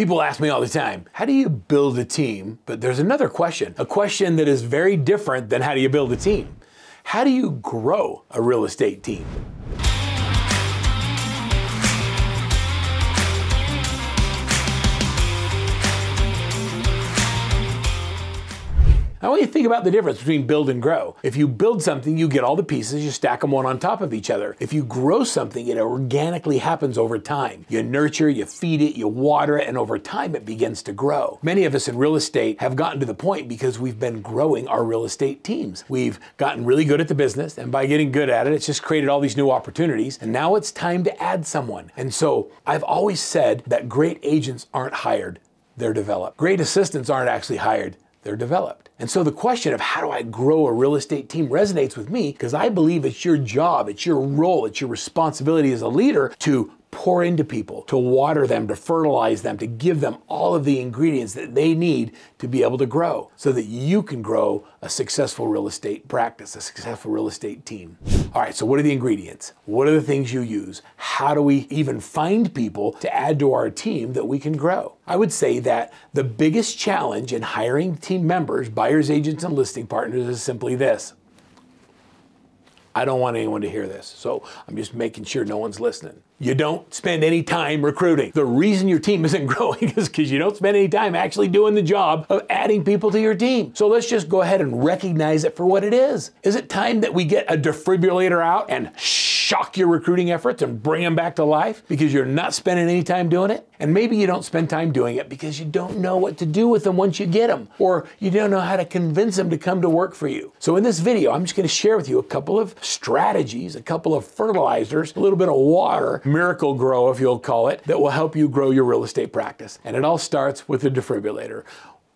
People ask me all the time, how do you build a team? But there's another question, a question that is very different than how do you build a team? How do you grow a real estate team? I want you to think about the difference between build and grow. If you build something, you get all the pieces, you stack them one on top of each other. If you grow something, it organically happens over time. You nurture, you feed it, you water it, and over time it begins to grow. Many of us in real estate have gotten to the point because we've been growing our real estate teams. We've gotten really good at the business, and by getting good at it, it's just created all these new opportunities, and now it's time to add someone. And so I've always said that great agents aren't hired, they're developed. Great assistants aren't actually hired, they're developed. And so the question of how do I grow a real estate team resonates with me because I believe it's your job, it's your role, it's your responsibility as a leader to pour into people, to water them, to fertilize them, to give them all of the ingredients that they need to be able to grow so that you can grow a successful real estate practice, a successful real estate team. All right, so what are the ingredients? What are the things you use? How do we even find people to add to our team that we can grow? I would say that the biggest challenge in hiring team members, buyers, agents, and listing partners is simply this. I don't want anyone to hear this, so I'm just making sure no one's listening. You don't spend any time recruiting. The reason your team isn't growing is because you don't spend any time actually doing the job of adding people to your team. So let's just go ahead and recognize it for what it is. Is it time that we get a defibrillator out and shock your recruiting efforts and bring them back to life because you're not spending any time doing it? And maybe you don't spend time doing it because you don't know what to do with them once you get them, or you don't know how to convince them to come to work for you. So in this video, I'm just going to share with you a couple of strategies, a couple of fertilizers, a little bit of water, miracle grow, if you'll call it, that will help you grow your real estate practice. And it all starts with the defibrillator.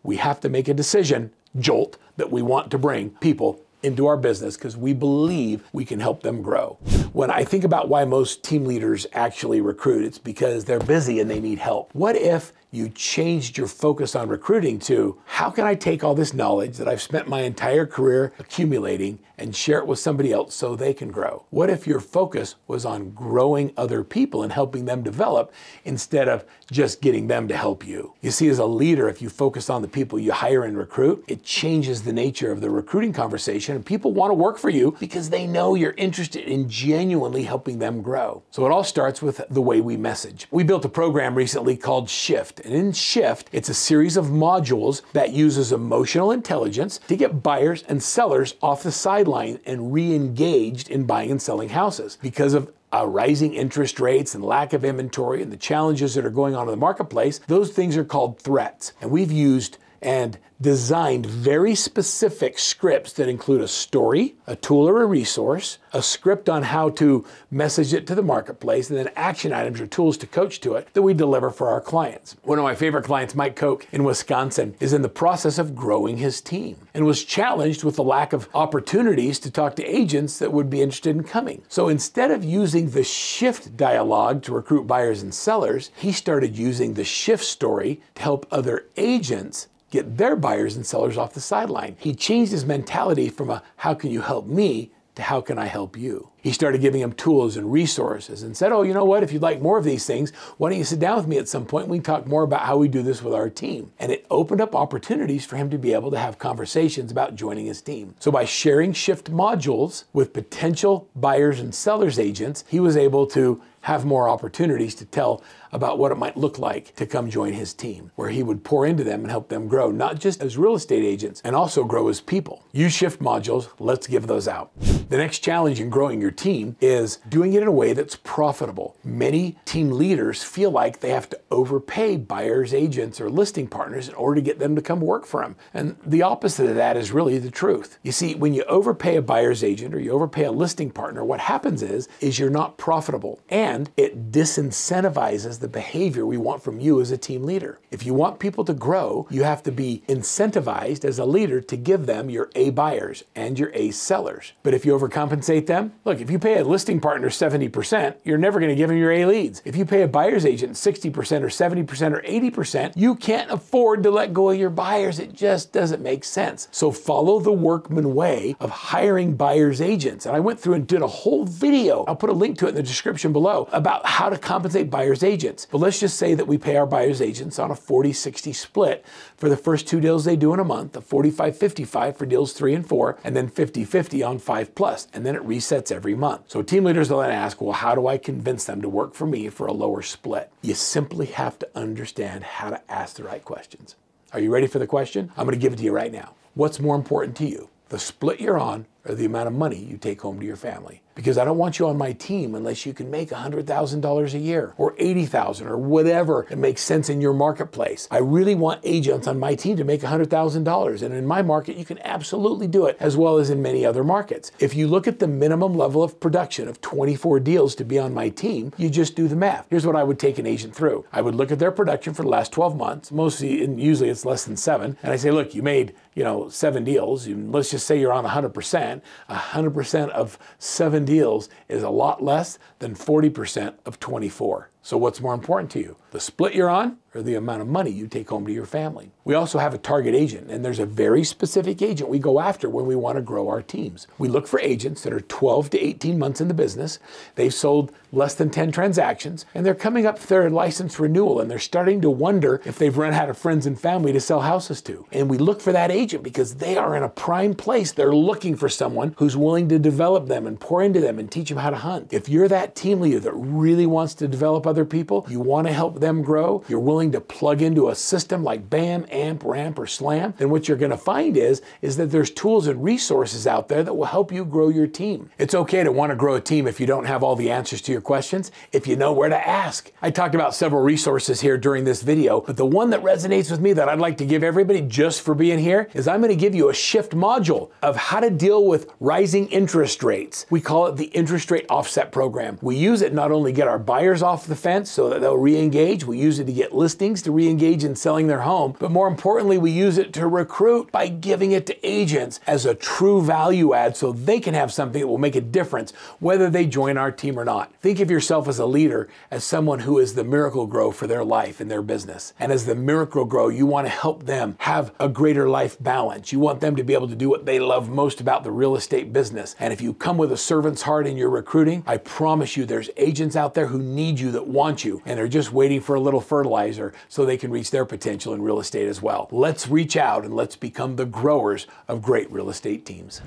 We have to make a decision, jolt, that we want to bring people into our business because we believe we can help them grow. When I think about why most team leaders actually recruit, it's because they're busy and they need help. What if you changed your focus on recruiting to, how can I take all this knowledge that I've spent my entire career accumulating and share it with somebody else so they can grow? What if your focus was on growing other people and helping them develop instead of just getting them to help you? You see, as a leader, if you focus on the people you hire and recruit, it changes the nature of the recruiting conversation, and people want to work for you because they know you're interested in genuinely helping them grow. So it all starts with the way we message. We built a program recently called Shift. And in Shift, it's a series of modules that uses emotional intelligence to get buyers and sellers off the sideline and re-engaged in buying and selling houses. Because of rising interest rates and lack of inventory and the challenges that are going on in the marketplace, those things are called threats. And we've used and designed very specific scripts that include a story, a tool or a resource, a script on how to message it to the marketplace, and then action items or tools to coach to it that we deliver for our clients. One of my favorite clients, Mike Koch in Wisconsin, is in the process of growing his team and was challenged with the lack of opportunities to talk to agents that would be interested in coming. So instead of using the Shift dialogue to recruit buyers and sellers, he started using the Shift story to help other agents get their buyers and sellers off the sideline. He changed his mentality from a how can you help me to how can I help you? He started giving them tools and resources and said, oh, you know what, if you'd like more of these things, why don't you sit down with me at some point and we can talk more about how we do this with our team. And it opened up opportunities for him to be able to have conversations about joining his team. So by sharing Shift modules with potential buyers and sellers agents, he was able to have more opportunities to tell about what it might look like to come join his team, where he would pour into them and help them grow, not just as real estate agents, and also grow as people. Use Shift modules, let's give those out. The next challenge in growing your team is doing it in a way that's profitable. Many team leaders feel like they have to overpay buyers, agents, or listing partners in order to get them to come work for them. And the opposite of that is really the truth. You see, when you overpay a buyer's agent or you overpay a listing partner, what happens is you're not profitable, and it disincentivizes the behavior we want from you as a team leader. If you want people to grow, you have to be incentivized as a leader to give them your A buyers and your A sellers. But if you overcompensate them, look, if you pay a listing partner 70%, you're never going to give them your A leads. If you pay a buyer's agent 60% or 70% or 80%, you can't afford to let go of your buyers. It just doesn't make sense. So follow the Workman way of hiring buyer's agents. And I went through and did a whole video, I'll put a link to it in the description below, about how to compensate buyer's agents. agents. But let's just say that we pay our buyer's agents on a 40-60 split for the first 2 deals they do in a month, a 45-55 for deals 3 and 4, and then 50-50 on 5+, and then it resets every month. So team leaders will then ask, well, how do I convince them to work for me for a lower split? You simply have to understand how to ask the right questions. Are you ready for the question? I'm going to give it to you right now. What's more important to you, the split you're on or the amount of money you take home to your family? Because I don't want you on my team unless you can make $100,000 a year or $80,000 or whatever it makes sense in your marketplace. I really want agents on my team to make $100,000. And in my market, you can absolutely do it, as well as in many other markets. If you look at the minimum level of production of 24 deals to be on my team, you just do the math. Here's what I would take an agent through. I would look at their production for the last 12 months, mostly, and usually it's less than 7. And I say, look, you made 7 deals. Let's just say you're on 100%. 100% of 7 deals is a lot less than 40% of 24. So what's more important to you, the split you're on or the amount of money you take home to your family? We also have a target agent, and there's a very specific agent we go after when we want to grow our teams. We look for agents that are 12 to 18 months in the business. They've sold less than 10 transactions, and they're coming up for their license renewal, and they're starting to wonder if they've run out of friends and family to sell houses to. And we look for that agent because they are in a prime place. They're looking for someone who's willing to develop them and pour into them and teach them how to hunt. If you're that team leader that really wants to develop other people, you want to help them grow, you're willing to plug into a system like BAM, AMP, RAMP, or SLAM, then what you're going to find is that there's tools and resources out there that will help you grow your team. It's okay to want to grow a team if you don't have all the answers to your questions, if you know where to ask. I talked about several resources here during this video, but the one that resonates with me that I'd like to give everybody just for being here is I'm going to give you a shift module of how to deal with rising interest rates. We call it the interest rate offset program. We use it not only to get our buyers off the fence so that they'll re-engage, we use it to get listings to re-engage in selling their home, but more importantly, we use it to recruit by giving it to agents as a true value add so they can have something that will make a difference whether they join our team or not. Think of yourself as a leader, as someone who is the miracle grow for their life and their business. And as the miracle grow, you want to help them have a greater life balance. You want them to be able to do what they love most about the real estate business. And if you come with a servant's heart in your recruiting, I promise you there's agents out there who need you, that want you, and they're just waiting for a little fertilizer so they can reach their potential in real estate as well. Let's reach out and let's become the growers of great real estate teams.